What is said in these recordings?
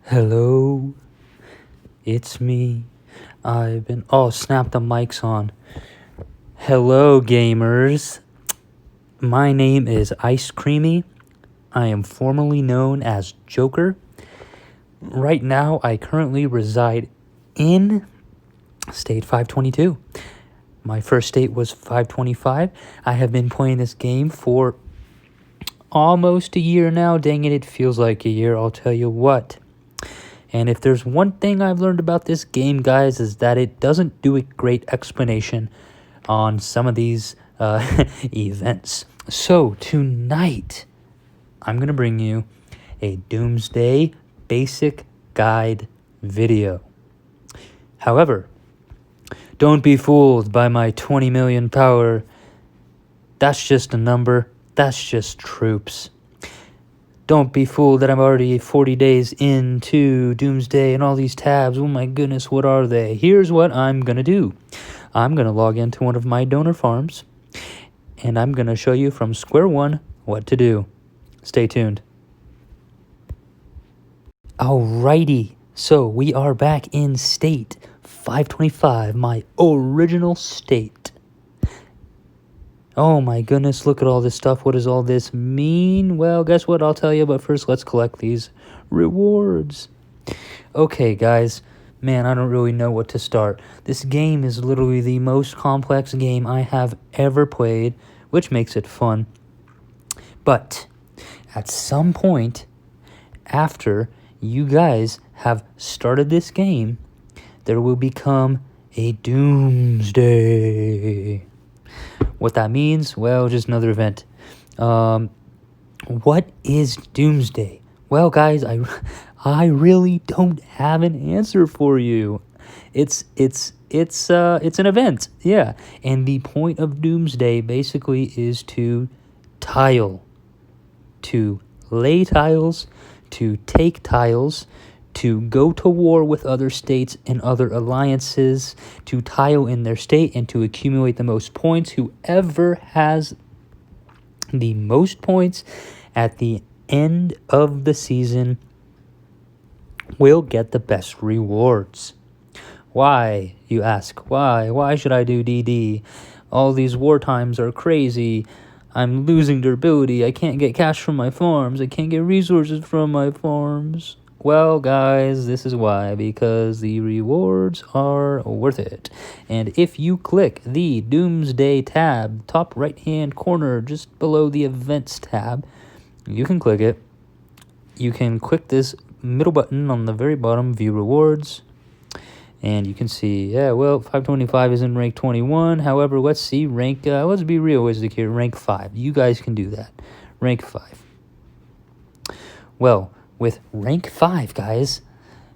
Hello, it's me. Oh, snap, the mic's on. Hello, gamers. My name is Ice Creamy. I am formerly known as Joker. Right now, I currently reside in State 522. My first state was 525. I have been playing this game for almost a year now. Dang it, it feels like a year, I'll tell you what. And if there's one thing I've learned about this game, guys, is that it doesn't do a great explanation on some of these events. So tonight, I'm going to bring you a Doomsday basic guide video. However, don't be fooled by my 20 million power. That's just a number. That's just troops. Don't be fooled that I'm already 40 days into Doomsday and all these tabs. Oh my goodness, what are they? Here's what I'm going to do. I'm going to log into one of my donor farms, and I'm going to show you from square one what to do. Stay tuned. Alrighty, so we are back in state 525, my original state. Oh my goodness, look at all this stuff. What does all this mean? Well, guess what? I'll tell you, but first let's collect these rewards. Okay, guys. Man, I don't really know what to start. This game is literally the most complex game I have ever played, which makes it fun. But at some point, after you guys have started this game, there will become a Doomsday. What that means? Well, just another event. What is Doomsday? Well, guys, I really don't have an answer for you. It's an event, yeah. And the point of Doomsday basically is to tile, to lay tiles, to take tiles, to go to war with other states and other alliances, to tile in their state and to accumulate the most points. Whoever has the most points at the end of the season will get the best rewards. Why, you ask? Why? Why should I do DD? All these war times are crazy. I'm losing durability. I can't get cash from my farms. I can't get resources from my farms. Well, guys, this is why, because the rewards are worth it. And if you click the Doomsday tab, top right-hand corner, just below the Events tab, you can click it. You can click this middle button on the very bottom, View Rewards, and you can see, 525 is in rank 21. However, let's see, let's be realistic here, rank 5. You guys can do that. Rank 5. Well, with rank 5, guys,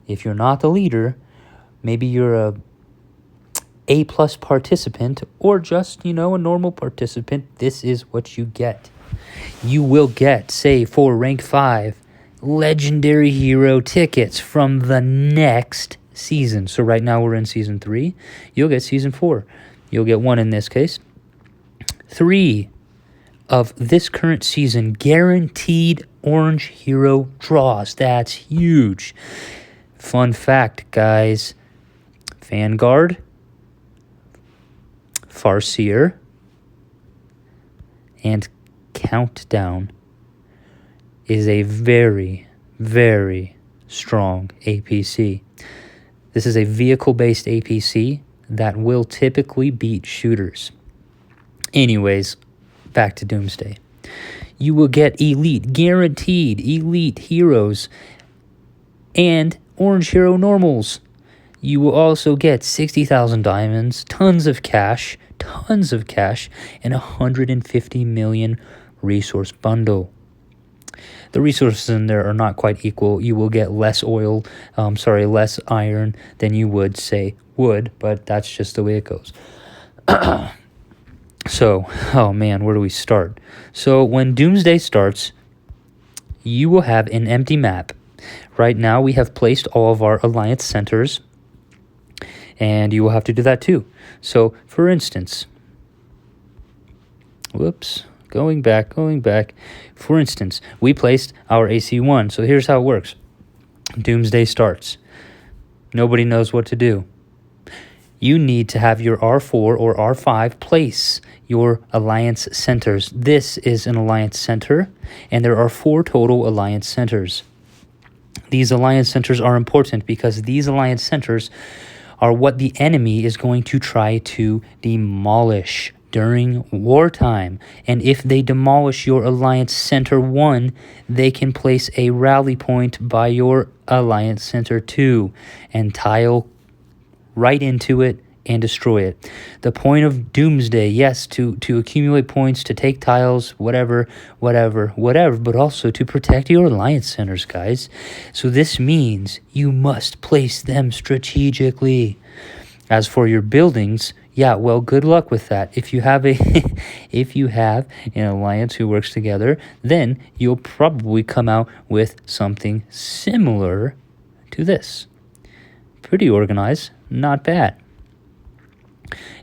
if you're not the leader, maybe you're A+ participant or just, a normal participant, this is what you get. You will get, say, for rank 5, legendary hero tickets from the next season. So right now we're in season 3. You'll get season 4. You'll get 1 in this case. 3 of this current season guaranteed orange hero draws. That's huge. Fun fact, guys. Vanguard, Farseer, and Countdown is a very, very strong APC. This is a vehicle-based APC that will typically beat shooters. Anyways, back to Doomsday. You will get guaranteed elite heroes and orange hero normals. You will also get 60,000 diamonds, tons of cash, and 150 million resource bundle. The resources in there are not quite equal. You will get less less iron than you would say wood, but that's just the way it goes. So, oh man, where do we start? So when Doomsday starts, you will have an empty map. Right now we have placed all of our alliance centers, and you will have to do that too. So, for instance, going back. For instance, we placed our AC1. So here's how it works. Doomsday starts. Nobody knows what to do. You need to have your R4 or R5 place your alliance centers. This is an alliance center, and there are 4 total alliance centers. These alliance centers are important because these alliance centers are what the enemy is going to try to demolish during wartime. And if they demolish your alliance center 1, they can place a rally point by your alliance center 2 and tile right into it and destroy it. The point of Doomsday, yes, to accumulate points, to take tiles, whatever, but also to protect your alliance centers, guys. So this means you must place them strategically. As for your buildings, yeah, well, good luck with that. If you have an alliance who works together, then you'll probably come out with something similar to this. Pretty organized, not bad.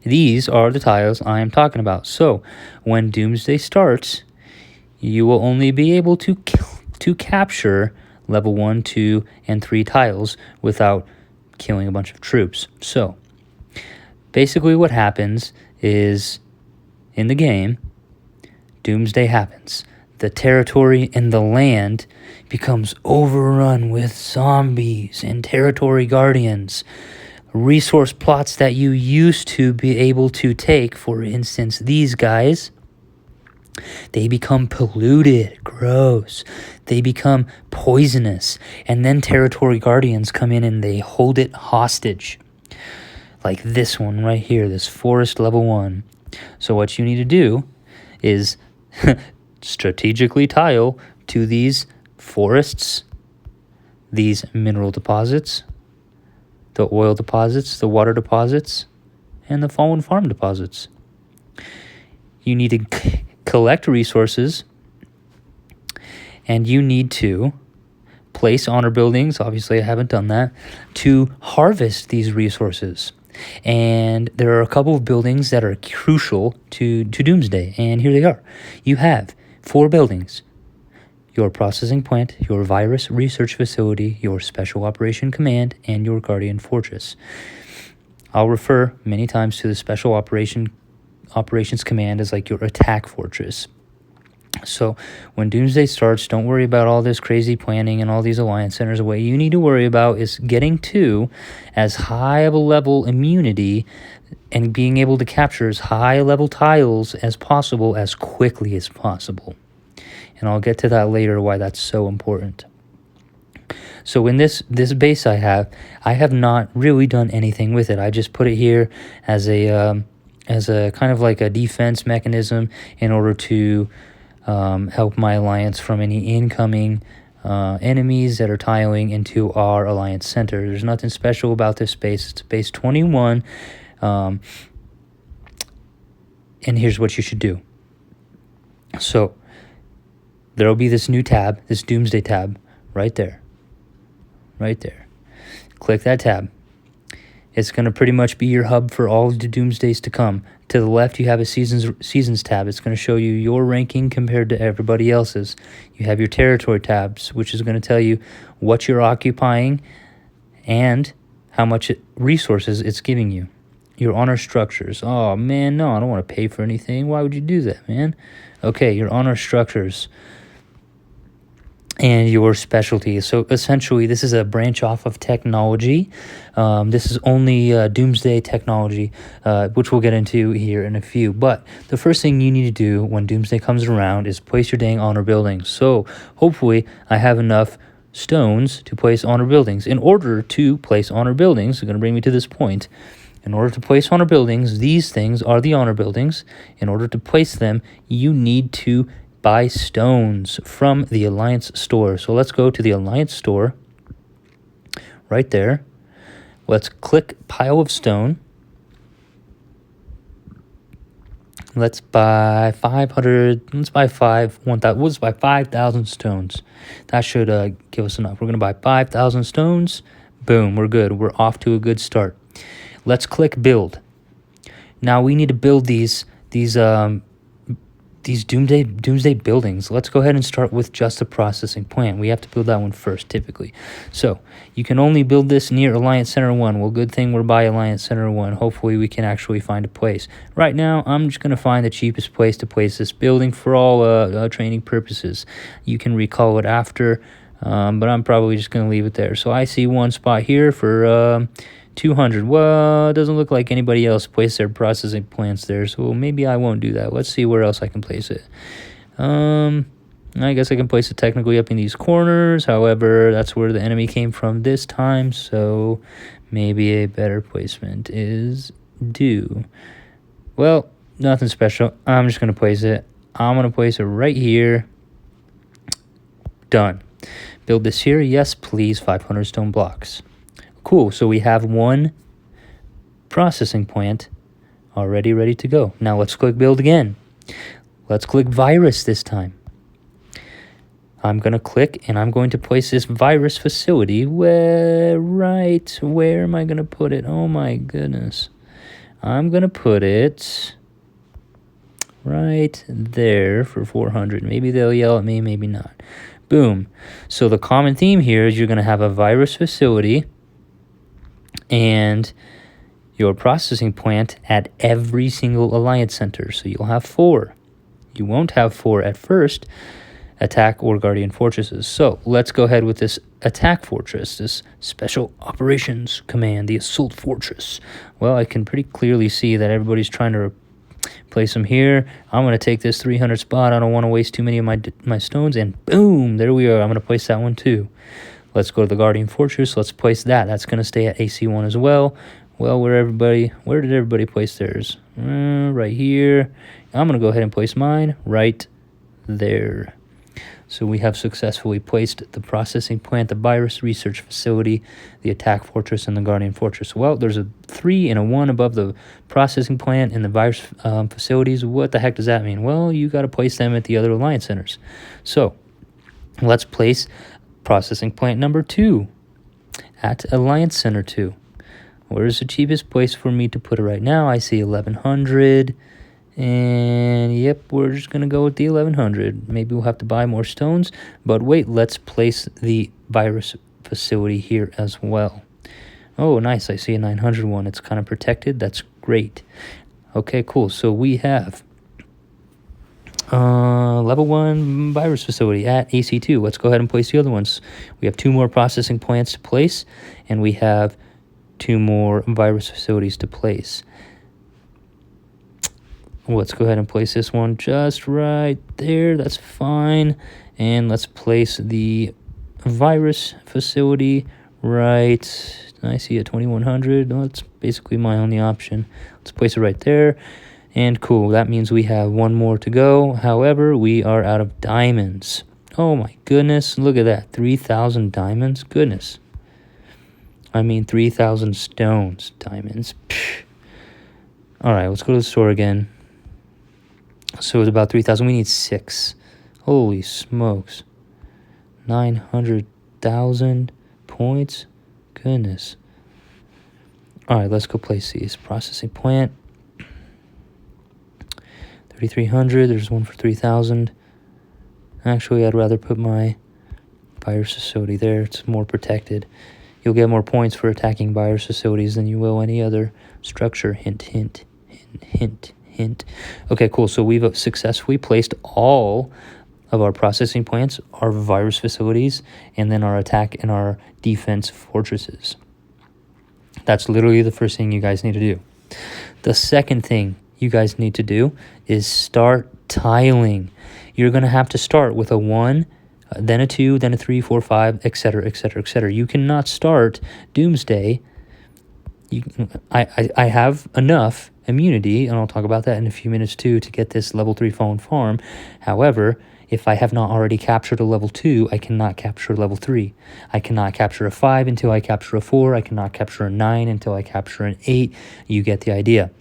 These are the tiles I am talking about. So, when Doomsday starts, you will only be able to capture level 1, 2, and 3 tiles without killing a bunch of troops. So, basically what happens is, in the game, Doomsday happens. The territory and the land becomes overrun with zombies and territory guardians. Resource plots that you used to be able to take, for instance, these guys, they become polluted, gross. They become poisonous. And then territory guardians come in and they hold it hostage. Like this one right here, this forest level 1. So what you need to do is strategically tile to these forests, these mineral deposits, the oil deposits, the water deposits, and the fallen farm deposits. You need to collect resources, and you need to place honor buildings. Obviously, I haven't done that, to harvest these resources. And there are a couple of buildings that are crucial to Doomsday, and here they are. You have 4 buildings: your processing plant, your virus research facility, your special operation command, and your guardian fortress. I'll refer many times to the special operations command as like your attack fortress. So when Doomsday starts, don't worry about all this crazy planning and all these alliance centers. What you need to worry about is getting to as high of a level immunity and being able to capture as high level tiles as possible as quickly as possible. And I'll get to that later, why that's so important. So in this base I have not really done anything with it. I just put it here as a kind of like a defense mechanism in order to help my alliance from any incoming enemies that are tiling into our alliance center. There's nothing special about this base. It's base 21. And here's what you should do. So there'll be this new tab, this Doomsday tab, right there. Right there. Click that tab. It's going to pretty much be your hub for all the Doomsdays to come. To the left, you have a seasons tab. It's going to show you your ranking compared to everybody else's. You have your territory tabs, which is going to tell you what you're occupying and how much resources it's giving you. Your honor structures. Oh, man, no, I don't want to pay for anything. Why would you do that, man? Okay, your honor structures. And your specialties. So essentially, this is a branch off of technology. This is only Doomsday technology, which we'll get into here in a few. But the first thing you need to do when Doomsday comes around is place your dang honor buildings. So hopefully, I have enough stones to place honor buildings. In order to place honor buildings, it's going to bring me to this point. In order to place honor buildings, these things are the honor buildings. In order to place them, you need to buy stones from the Alliance store. So let's go to the Alliance store right there. Let's click pile of stone. Let's buy 500. Let's buy 1,000. Let's buy 5,000 stones. That should give us enough. We're going to buy 5,000 stones. Boom, we're good. We're off to a good start. Let's click build. Now we need to build these these doomsday buildings. Let's go ahead and start with just a processing plant. We have to build that one first, typically. So you can only build this near Alliance Center 1. Well, good thing we're by Alliance Center 1. Hopefully we can actually find a place. Right now, I'm just going to find the cheapest place to place this building for all training purposes. You can recall it after, but I'm probably just going to leave it there. So I see one spot here for 200. Well, it doesn't look like anybody else placed their processing plants there, so maybe I won't do that. Let's see where else I can place it. I guess I can place it technically up in these corners. However, that's where the enemy came from this time, so maybe a better placement is due. Well, nothing special. I'm just going to place it. I'm going to place it right here. Done. Build this here. Yes, please. 500 stone blocks. Cool, so we have one processing plant already ready to go. Now let's click build again. Let's click virus this time. I'm going to click and I'm going to place this virus facility where am I going to put it? Oh my goodness. I'm going to put it right there for 400. Maybe they'll yell at me, maybe not. Boom. So the common theme here is you're going to have a virus facility and your processing plant at every single Alliance Center. So you'll have 4. You won't have 4 at first, attack or guardian fortresses. So let's go ahead with this attack fortress, this special operations command, the assault fortress. Well, I can pretty clearly see that everybody's trying to place them here. I'm going to take this 300 spot. I don't want to waste too many of my stones. And boom, there we are. I'm going to place that one too. Let's go to the Guardian Fortress. Let's place that. That's going to stay at AC1 as well. Well, where did everybody place theirs? Right here. I'm going to go ahead and place mine right there. So we have successfully placed the processing plant, the virus research facility, the attack fortress, and the Guardian Fortress. Well, there's a 3 and a 1 above the processing plant and the virus facilities. What the heck does that mean? Well, you got to place them at the other Alliance Centers. So let's place processing plant number 2 at Alliance Center 2. Where's the cheapest place for me to put it right now? I see 1100. And yep, we're just going to go with the 1100. Maybe we'll have to buy more stones. But wait, let's place the virus facility here as well. Oh, nice. I see a 900 one. It's kind of protected. That's great. Okay, cool. So we have level 1 virus facility at AC2. Let's go ahead and place the other ones. We have 2 more processing plants to place, and we have 2 more virus facilities to place. Let's go ahead and place this one just right there. That's fine. And let's place the virus facility right. I see a 2100. That's basically my only option. Let's place it right there. And cool, that means we have 1 more to go. However, we are out of diamonds. Oh my goodness, look at that. 3,000 diamonds? Goodness. I mean 3,000 stones. Diamonds. Psh. All right, let's go to the store again. So it's about 3,000. We need 6. Holy smokes. 900,000 points? Goodness. All right, let's go place these. Processing plant. 3,300. There's one for 3,000. Actually, I'd rather put my virus facility there. It's more protected. You'll get more points for attacking virus facilities than you will any other structure. Hint, hint, hint, hint, hint. Okay, cool. So we've successfully placed all of our processing plants, our virus facilities, and then our attack and our defense fortresses. That's literally the first thing you guys need to do. The second thing you guys need to do is start tiling. You're going to have to start with a 1, then a 2, then a 3, 4, 5, etc., etc., etc. You cannot start Doomsday. I have enough immunity, and I'll talk about that in a few minutes too, to get this level 3 fallen farm. However, if I have not already captured a level 2, I cannot capture level 3. I cannot capture a 5 until I capture a 4. I cannot capture a 9 until I capture an 8. You get the idea.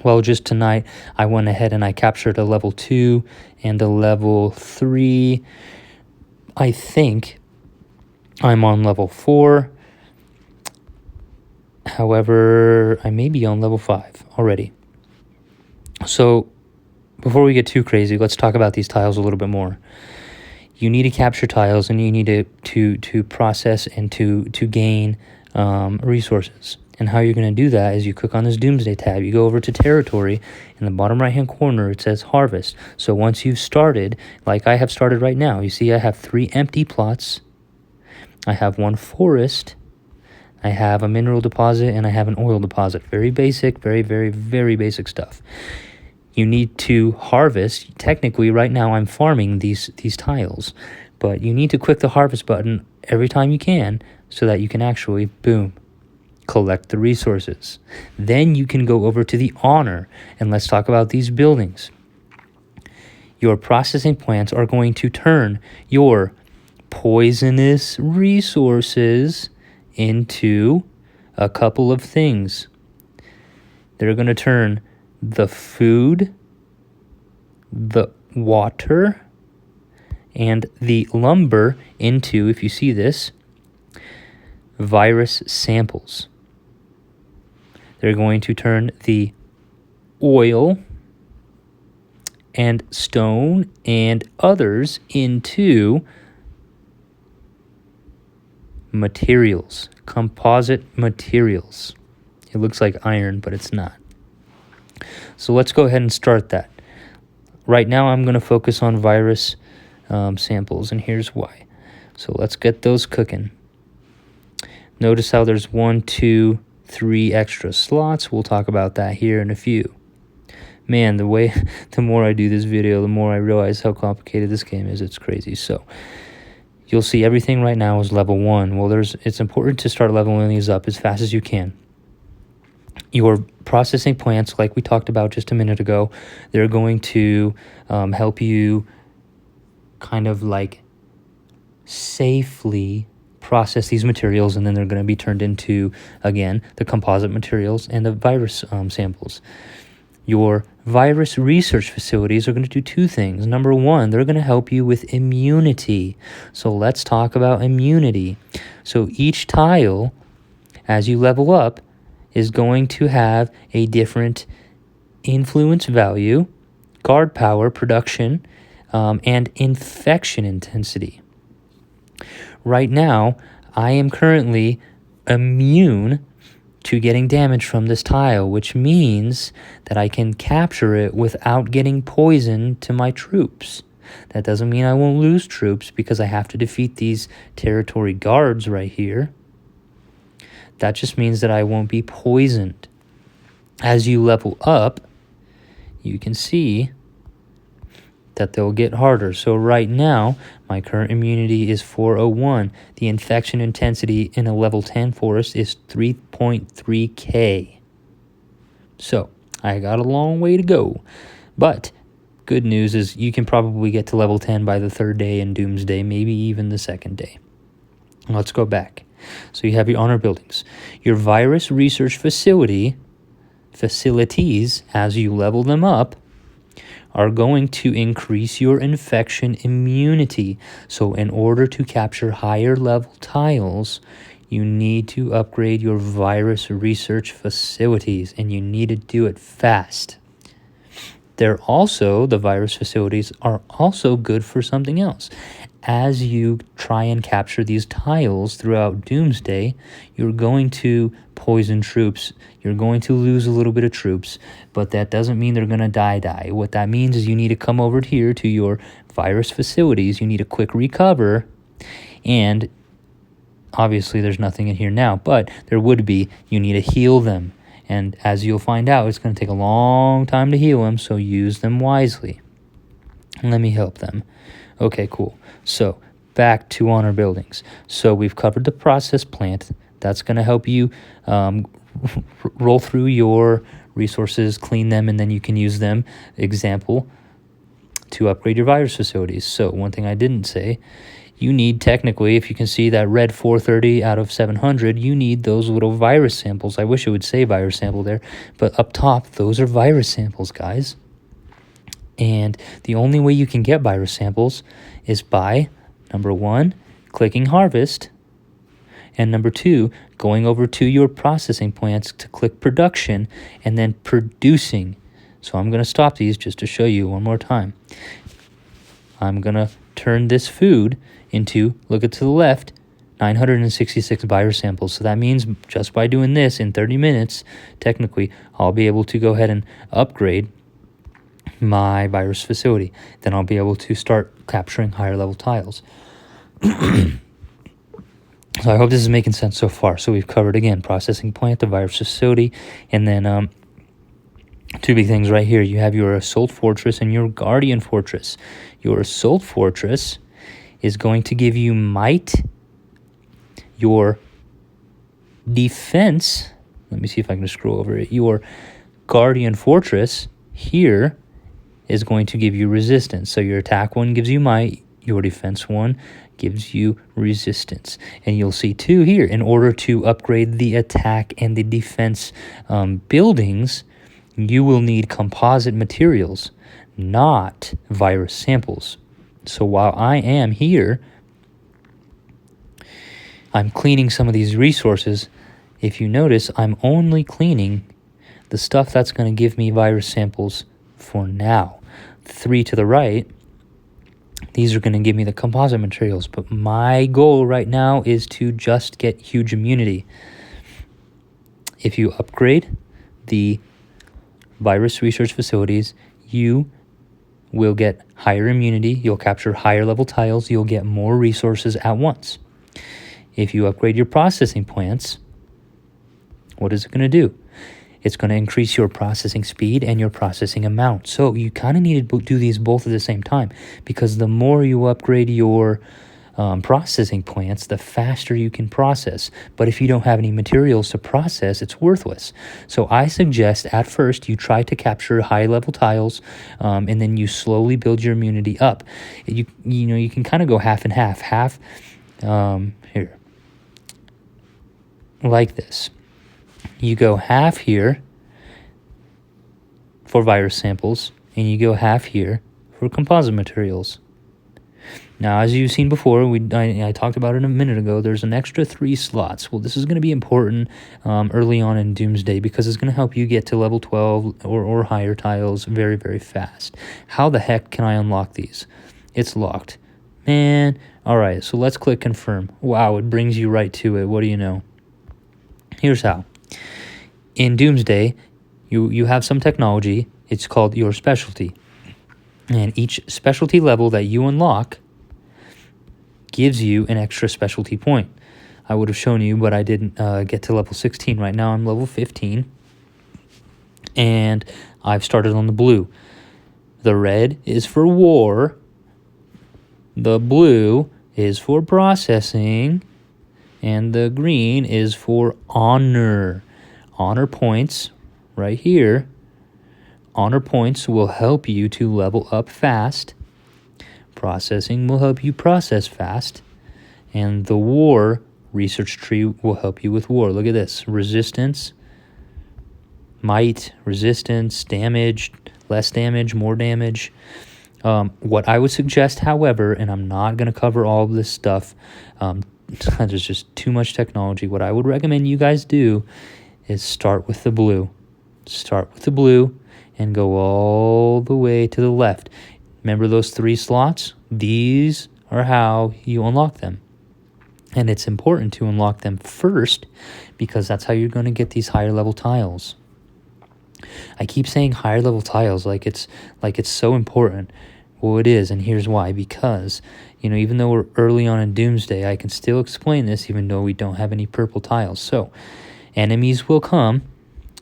Well, just tonight, I went ahead and I captured a level 2 and a level 3. I think I'm on level 4. However, I may be on level 5 already. So before we get too crazy, let's talk about these tiles a little bit more. You need to capture tiles, and you need to process and to gain resources. And how you're going to do that is you click on this Doomsday tab. You go over to Territory. In the bottom right-hand corner, it says Harvest. So once you've started, like I have started right now, you see I have 3 empty plots. I have 1 forest. I have a mineral deposit, and I have an oil deposit. Very basic, very, very, very basic stuff. You need to harvest. Technically, right now I'm farming these tiles, but you need to click the harvest button every time you can so that you can actually, boom, collect the resources. Then you can go over to the honor, and let's talk about these buildings. Your processing plants are going to turn your poisonous resources into a couple of things. They're going to turn the food, the water, and the lumber into, if you see this, virus samples. They're going to turn the oil and stone and others into materials, composite materials. It looks like iron, but it's not. So let's go ahead and start that. Right now I'm going to focus on virus samples, and here's why. So let's get those cooking. Notice how there's 1, 2, 3 extra slots. We'll talk about that here in a few. Man, the more I do this video, the more I realize how complicated this game is. It's crazy. So you'll see everything right now is level 1. Well, it's important to start leveling these up as fast as you can. Your processing plants, like we talked about just a minute ago, they're going to help you kind of like safely process these materials, and then they're going to be turned into, again, the composite materials and the virus samples. Your virus research facilities are going to do 2 things. Number 1, they're going to help you with immunity. So let's talk about immunity. So each tile, as you level up, is going to have a different influence value, guard power, production, and infection intensity. Right now, I am currently immune to getting damage from this tile, which means that I can capture it without getting poison to my troops. That doesn't mean I won't lose troops because I have to defeat these territory guards right here. That just means that I won't be poisoned. As you level up, you can see that they'll get harder. So right now, my current immunity is 401. The infection intensity in a level 10 forest is 3.3k. So I got a long way to go. But good news is you can probably get to level 10 by the 3rd day in Doomsday, maybe even the 2nd day. Let's go back. So you have your honor buildings. Your virus research facilities, as you level them up, are going to increase your infection immunity. So in order to capture higher level tiles, you need to upgrade your virus research facilities, and you need to do it fast. The virus facilities are also good for something else. As you try and capture these tiles throughout Doomsday, you're going to poison troops. You're going to lose a little bit of troops, but that doesn't mean they're going to die. What that means is you need to come over here to your virus facilities. You need a quick recover, and obviously there's nothing in here now, but there would be. You need to heal them, and as you'll find out, it's going to take a long time to heal them, so use them wisely. Let me help them. Okay, cool. So back to honor buildings. So we've covered the process plant. That's going to help you roll through your resources, clean them, and then you can use them, example, to upgrade your virus facilities. So one thing I didn't say, you need technically, if you can see that red 430 out of 700, you need those little virus samples. I wish it would say virus sample there, but up top, those are virus samples, guys. And the only way you can get virus samples is by, number 1, clicking harvest, and number 2, going over to your processing plants to click production and then producing. So I'm going to stop these just to show you one more time. I'm going to turn this food into, look at to the left, 966 virus samples. So that means just by doing this in 30 minutes, technically, I'll be able to go ahead and upgrade my virus facility. Then I'll be able to start capturing higher level tiles. So I hope this is making sense so far. So we've covered, again, processing plant, the virus facility, and then two big things right here. You have your Assault Fortress and your Guardian Fortress. Your Assault Fortress is going to give you might. Your defense, let me see if I can scroll over it. Your Guardian Fortress here is going to give you resistance. So your attack one gives you might. Your defense one gives you resistance. And you'll see too here, in order to upgrade the attack and the defense buildings, you will need composite materials, not virus samples. So while I am here, I'm cleaning some of these resources. If you notice, I'm only cleaning the stuff that's going to give me virus samples for now. 3 to the right, these are going to give me the composite materials, but my goal right now is to just get huge immunity. If you upgrade the virus research facilities, you will get higher immunity, you'll capture higher level tiles, you'll get more resources at once. If you upgrade your processing plants, what is it going to do? It's going to increase your processing speed and your processing amount. So you kind of need to do these both at the same time, because the more you upgrade your processing plants, the faster you can process. But if you don't have any materials to process, it's worthless. So I suggest at first you try to capture high level tiles, and then you slowly build your immunity up. You can kind of go half and half. Here, like this. You go half here for virus samples, and you go half here for composite materials. Now, as you've seen before, I talked about it a minute ago, there's an extra 3 slots. Well, this is going to be important early on in Doomsday, because it's going to help you get to level 12 or higher tiles very, very fast. How the heck can I unlock these? It's locked. Man, all right, so let's click confirm. Wow, it brings you right to it. What do you know? Here's how. In Doomsday, you have some technology. It's called your specialty. And each specialty level that you unlock gives you an extra specialty point. I would have shown you, but I didn't get to level 16. Right now I'm level 15. And I've started on the blue. The red is for war. The blue is for processing. And the green is for honor. Honor points, right here. Honor points will help you to level up fast. Processing will help you process fast. And the war research tree will help you with war. Look at this. Resistance, might, resistance, damage, less damage, more damage. What I would suggest, however, and I'm not going to cover all of this stuff, there's just too much technology. What I would recommend you guys do is start with the blue. Start with the blue and go all the way to the left. Remember those 3 slots? These are how you unlock them. And it's important to unlock them first, because that's how you're going to get these higher level tiles. I keep saying higher level tiles like it's so important. Well, it is, and here's why. Because, even though we're early on in Doomsday, I can still explain this even though we don't have any purple tiles. So, enemies will come.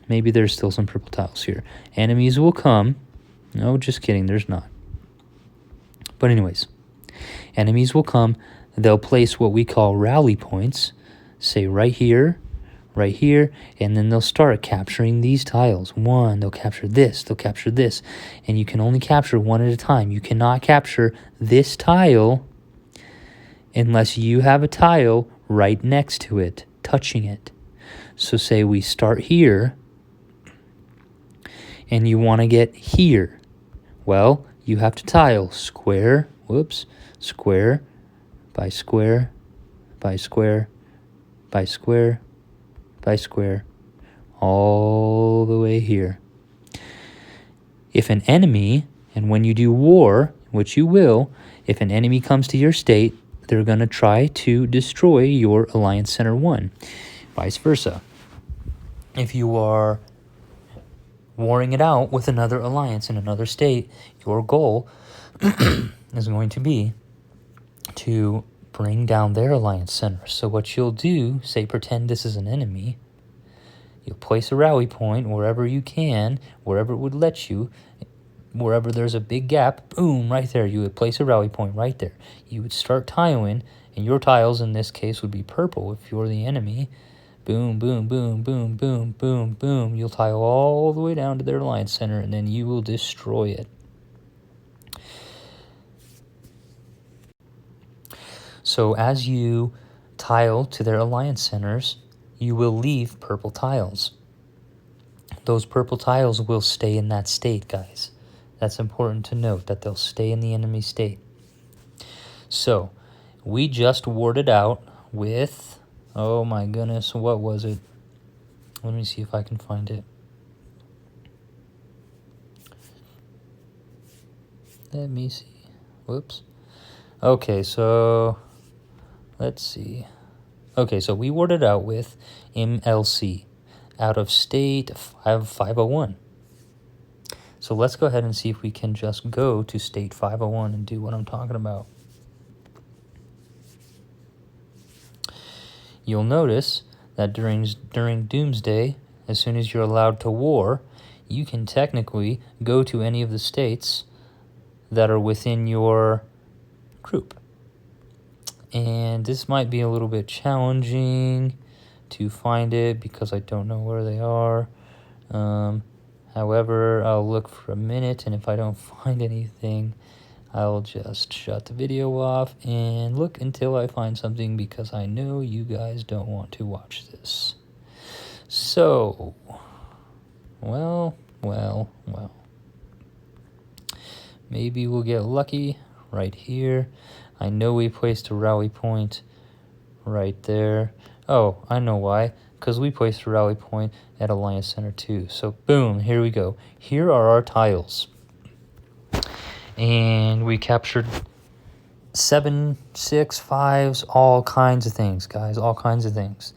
Maybe there's still some purple tiles here. Enemies will come. No, just kidding, there's not. But anyways, enemies will come. They'll place what we call rally points, say right here, and then they'll start capturing these tiles. One, they'll capture this, and you can only capture one at a time. You cannot capture this tile unless you have a tile right next to it, touching it. So say we start here, and you want to get here. Well, you have to tile square by square by square by square by square, all the way here. If an enemy, and when you do war, which you will, if an enemy comes to your state, they're going to try to destroy your Alliance Center 1. Vice versa. If you are warring it out with another alliance in another state, your goal is going to be to bring down their alliance center. So what you'll do, say pretend this is an enemy, you'll place a rally point wherever you can, wherever it would let you, wherever there's a big gap, boom, right there, you would place a rally point right there. You would start tiling, and your tiles in this case would be purple if you're the enemy. Boom, boom, boom, boom, boom, boom, boom. You'll tile all the way down to their alliance center, and then you will destroy it. So as you tile to their alliance centers, you will leave purple tiles. Those purple tiles will stay in that state, guys. That's important to note, that they'll stay in the enemy state. So, we just warded out with, oh my goodness, what was it? Let me see if I can find it. Let me see. Whoops. Okay, so let's see. Okay, so we warded out with MLC out of state 501. So let's go ahead and see if we can just go to state 501 and do what I'm talking about. You'll notice that during Doomsday, as soon as you're allowed to war, you can technically go to any of the states that are within your group. And this might be a little bit challenging to find it because I don't know where they are. However, I'll look for a minute, and if I don't find anything, I'll just shut the video off and look until I find something, because I know you guys don't want to watch this. So, well. Maybe we'll get lucky right here. I know we placed a rally point right there. Oh, I know why. Because we placed a rally point at Alliance Center 2. So, boom, here we go. Here are our tiles. And we captured 7, 6, 5s, all kinds of things, guys, all kinds of things.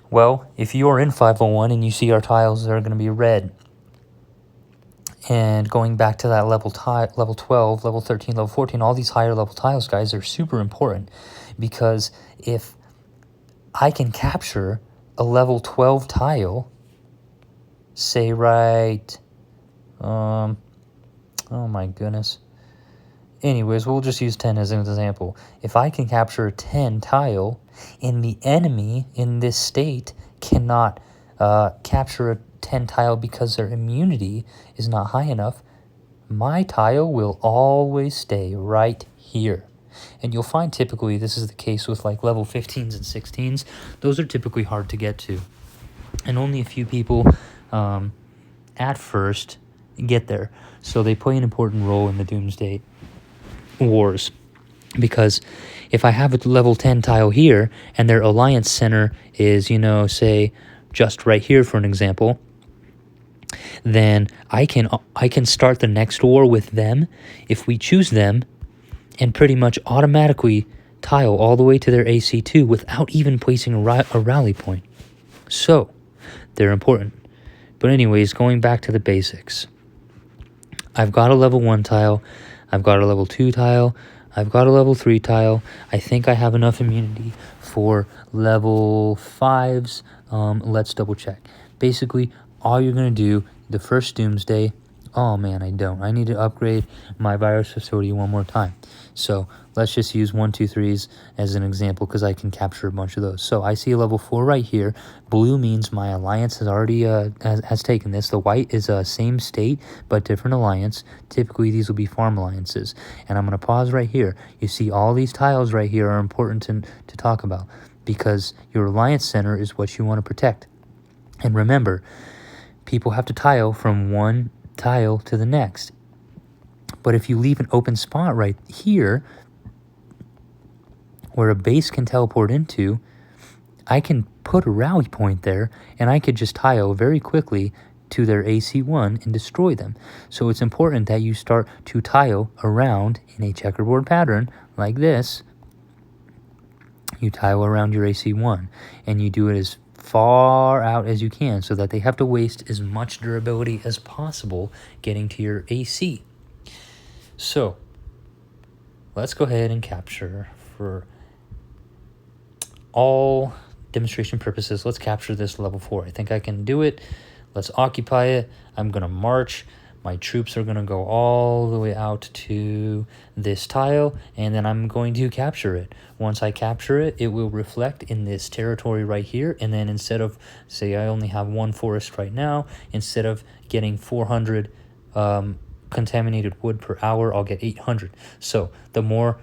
Well, if you are in 501 and you see our tiles, they're going to be red. And going back to that level 12, level 13, level 14, all these higher level tiles, guys, are super important. Because if I can capture a level 12 tile, say right, oh my goodness. Anyways, we'll just use 10 as an example. If I can capture a 10 tile, and the enemy in this state cannot capture a 10 tile because their immunity is not high enough, my tile will always stay right here. And you'll find typically this is the case with like level 15s and 16s. Those are typically hard to get to. And only a few people at first get there. So they play an important role in the Doomsday wars. Because if I have a level 10 tile here and their alliance center is, say just right here for an example, then I can start the next war with them if we choose them, and pretty much automatically tile all the way to their AC2 without even placing a rally point. So, they're important. But anyways, going back to the basics. I've got a level 1 tile, I've got a level 2 tile, I've got a level 3 tile. I think I have enough immunity for level 5s. Let's double check. Basically, all you're going to do, the first Doomsday, oh man, I don't. I need to upgrade my virus facility one more time. So let's just use 1, 2, 3s as an example, because I can capture a bunch of those. So I see a level 4 right here. Blue means my alliance has already has taken this. The white is a same state but different alliance. Typically these will be farm alliances. And I'm going to pause right here. You see all these tiles right here are important to talk about, because your alliance center is what you want to protect. And remember, people have to tile from one tile to the next. But if you leave an open spot right here where a base can teleport into, I can put a rally point there, and I could just tile very quickly to their AC1 and destroy them. So it's important that you start to tile around in a checkerboard pattern like this. You tile around your AC1, and you do it as far out as you can so that they have to waste as much durability as possible getting to your AC. So let's go ahead and capture, for all demonstration purposes, let's capture this level 4. I think I can do it. Let's occupy it. I'm going to march. My troops are going to go all the way out to this tile, and then I'm going to capture it. Once I capture it, it will reflect in this territory right here, and then instead of, say I only have 1 forest right now, instead of getting 400 contaminated wood per hour, I'll get 800. So the more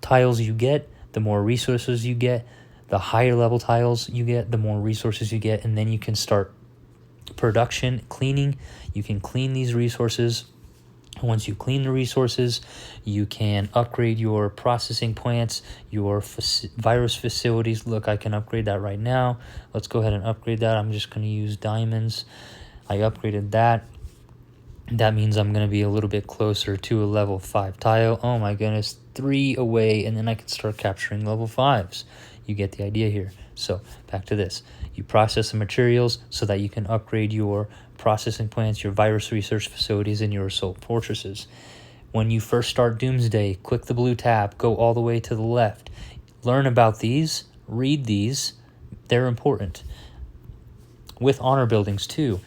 tiles you get, the more resources you get. The higher level tiles you get, the more resources you get, and then you can start production, cleaning. You can clean these resources. Once you clean the resources, you can upgrade your processing plants, your virus facilities. Look, I can upgrade that right now. Let's go ahead and upgrade that. I'm just going to use diamonds. I upgraded that. That means I'm going to be a little bit closer to a level 5 tile. Oh my goodness, 3 away, and then I can start capturing level 5s. You get the idea here. So back to this. You process the materials so that you can upgrade your processing plants, your virus research facilities, and your assault fortresses. When you first start Doomsday, click the blue tab, go all the way to the left. Learn about these, read these. They're important. With honor buildings too.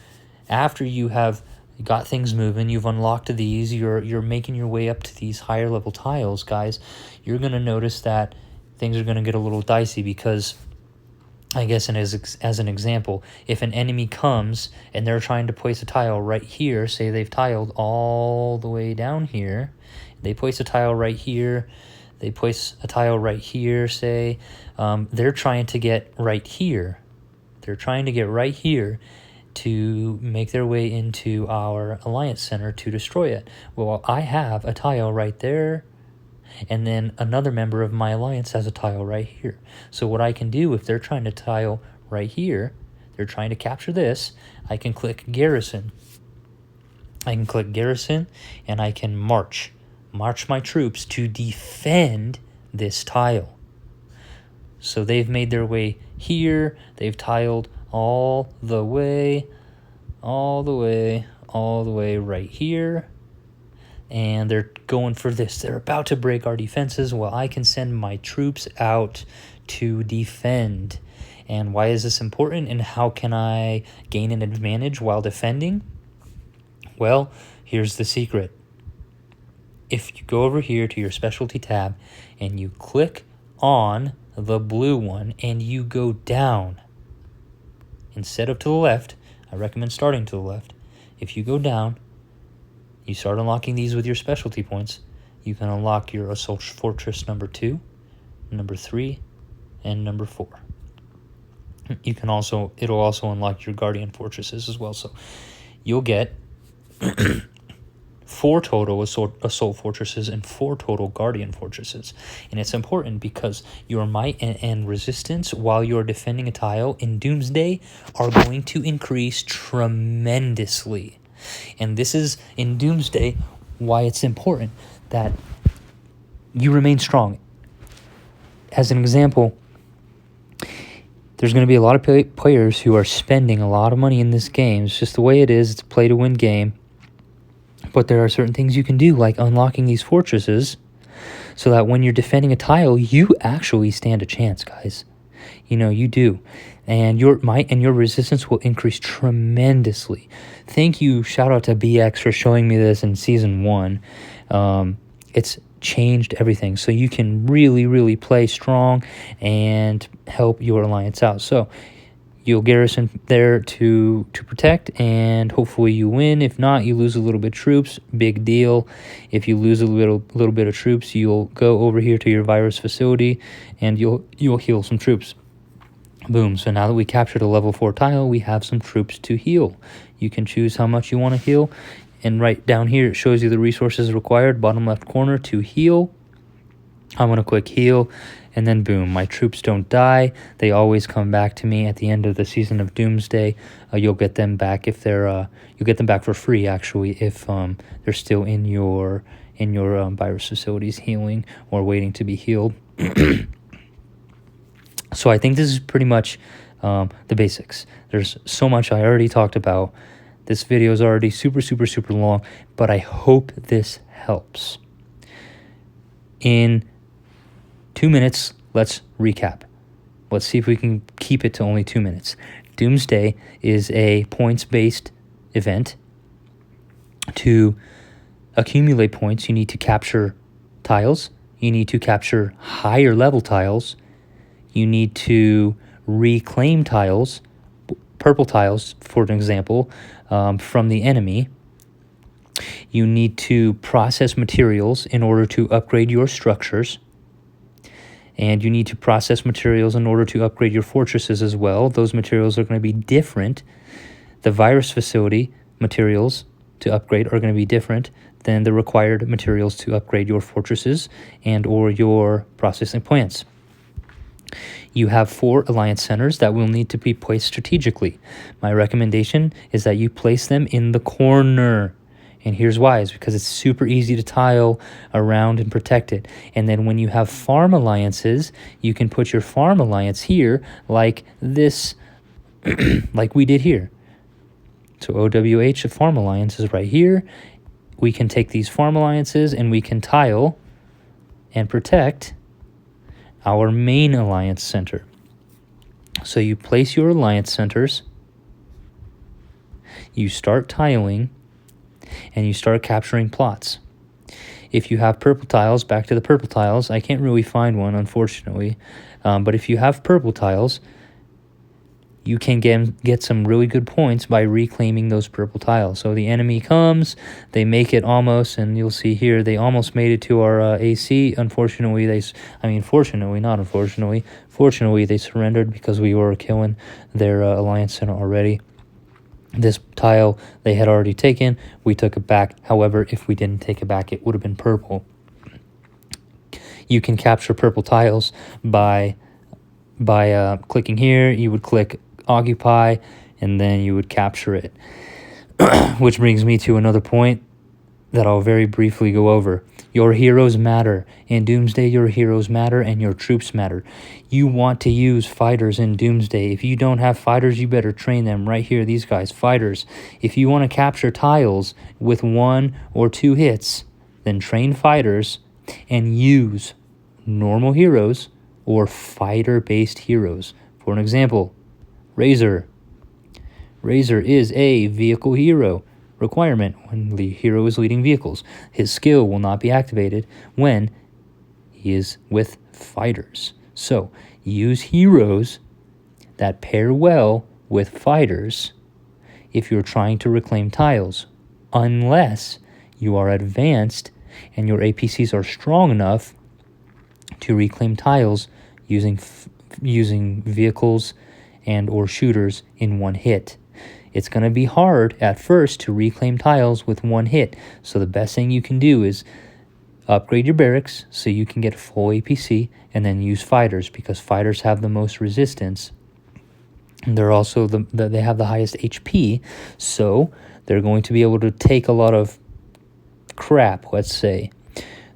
After you have got things moving, you've unlocked these, you're making your way up to these higher level tiles, guys, you're going to notice that things are going to get a little dicey because, I guess, as an example, if an enemy comes and they're trying to place a tile right here, say they've tiled all the way down here, they place a tile right here, they place a tile right here, say, they're trying to get right here. They're trying to get right here to make their way into our Alliance Center to destroy it. Well, I have a tile right there, and then another member of my alliance has a tile right here. So what I can do, if they're trying to tile right here, they're trying to capture this, I can click Garrison. I can click Garrison, and I can march my troops to defend this tile. So they've made their way here, they've tiled all the way right here, and they're going for this. They're about to break our defenses. Well, I can send my troops out to defend. And why is this important, and how can I gain an advantage while defending? Well, here's the secret. If you go over here to your specialty tab and you click on the blue one and you go down, instead of to the left, I recommend starting to the left. If you go down, you start unlocking these with your specialty points. You can unlock your Assault Fortress number 2, number 3, and number 4. It'll also unlock your Guardian Fortresses as well. So you'll get 4 total Assault Fortresses and 4 total Guardian Fortresses. And it's important because your might and resistance while you're defending a tile in Doomsday are going to increase tremendously. And this is, in Doomsday, why it's important that you remain strong. As an example, there's going to be a lot of players who are spending a lot of money in this game. It's just the way it is. It's a play-to-win game. But there are certain things you can do, like unlocking these fortresses, so that when you're defending a tile, you actually stand a chance, guys. You do. And your might and your resistance will increase tremendously. Thank you, shout out to BX for showing me this in Season 1. It's changed everything. So you can really, really play strong and help your alliance out. So you'll garrison there to protect, and hopefully you win. If not, you lose a little bit of troops. Big deal. If you lose a little bit of troops, you'll go over here to your virus facility, and you'll heal some troops. Boom. So now that we captured a level 4 tile, we have some troops to heal. You can choose how much you want to heal. And right down here, it shows you the resources required, bottom left corner, to heal. I'm going to click heal. and then boom, my troops don't die. They always come back to me at the end of the season of Doomsday. You'll get them back if they're you'll get them back for free actually if they're still in your virus facilities healing or waiting to be healed. So I think this is pretty much the basics. There's so much I already talked about. This video is already super long, but I hope this helps. In 2 minutes, let's recap. Let's see if we can keep it to only 2 minutes. Doomsday is a points-based event. To accumulate points, you need to capture tiles. You need to capture higher level tiles. You need to reclaim tiles, purple tiles, for an example, from the enemy. You need to process materials in order to upgrade your structures. And you need to process materials in order to upgrade your fortresses as well. Those materials are going to be different. The virus facility materials to upgrade are going to be different than the required materials to upgrade your fortresses and or your processing plants. You have 4 alliance centers that will need to be placed strategically. My recommendation is that you place them in the corner. And here's why, is because it's super easy to tile around and protect it. And then when you have farm alliances, you can put your farm alliance here like this, like we did here. So OWH, a farm alliance, is right here. We can take these farm alliances and we can tile and protect our main alliance center. So you place your alliance centers, you start tiling, and you start capturing plots. If you have purple tiles, back to the purple tiles, I can't really find one, unfortunately, but if you have purple tiles, you can get some really good points by reclaiming those purple tiles. So the enemy comes, they make it almost, and you'll see here, they almost made it to our AC. Unfortunately, fortunately, they surrendered because we were killing their alliance center already. This tile they had already taken, we took it back. However, if we didn't take it back, it would have been purple. You can capture purple tiles by clicking here. You would click occupy, and then you would capture it. Which brings me to another point that I'll very briefly go over. Your heroes matter. In Doomsday, your heroes matter and your troops matter. You want to use fighters in Doomsday. If you don't have fighters, you better train them. Right here, these guys, fighters. If you want to capture tiles with 1 or 2 hits, then train fighters and use normal heroes or fighter-based heroes. For an example, Razor. Razor is a vehicle hero requirement when the hero is leading vehicles. His skill will not be activated when he is with fighters. So use heroes that pair well with fighters if you're trying to reclaim tiles, unless you are advanced and your APCs are strong enough to reclaim tiles using vehicles and or shooters in 1 hit. It's going to be hard at first to reclaim tiles with 1 hit. So the best thing you can do is upgrade your barracks so you can get full APC, and then use fighters because fighters have the most resistance. And they're also they have the highest HP, so they're going to be able to take a lot of crap, let's say.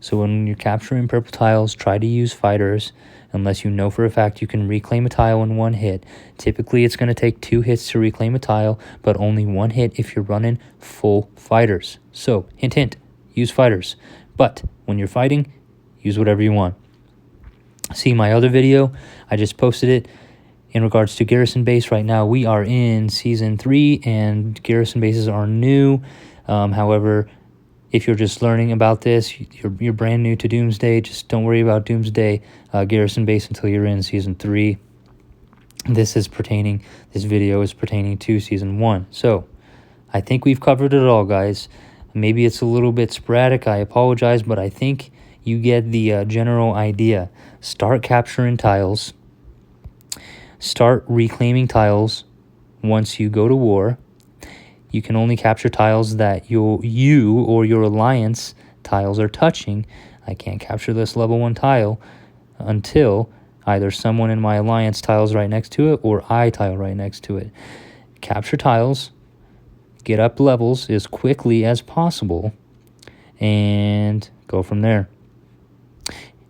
So when you're capturing purple tiles, try to use fighters unless you know for a fact you can reclaim a tile in 1 hit. Typically, it's going to take 2 hits to reclaim a tile, but only 1 hit if you're running full fighters. So, hint, hint, use fighters. But when you're fighting, use whatever you want. See my other video, I just posted it in regards to garrison base. Right now, we are in Season 3, and garrison bases are new. However, if you're just learning about this, you're brand new to Doomsday, just don't worry about Doomsday garrison base until you're in Season 3. This video is pertaining to Season 1. So, I think we've covered it all, guys. Maybe it's a little bit sporadic, I apologize, but I think you get the general idea. Start capturing tiles. Start reclaiming tiles once you go to war. You can only capture tiles that you or your alliance tiles are touching. I can't capture this level 1 tile. until either someone in my alliance tiles right next to it or I tile right next to it. Capture tiles, get up levels as quickly as possible, and go from there.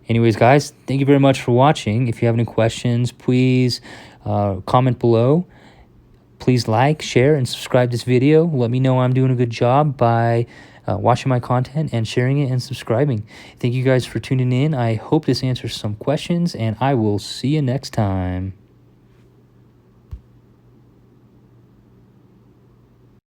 Anyways, guys, thank you very much for watching. If you have any questions, please comment below. Please like, share, and subscribe this video. Let me know I'm doing a good job by watching my content and sharing it and subscribing. Thank you guys for tuning in. I hope this answers some questions, and I will see you next time.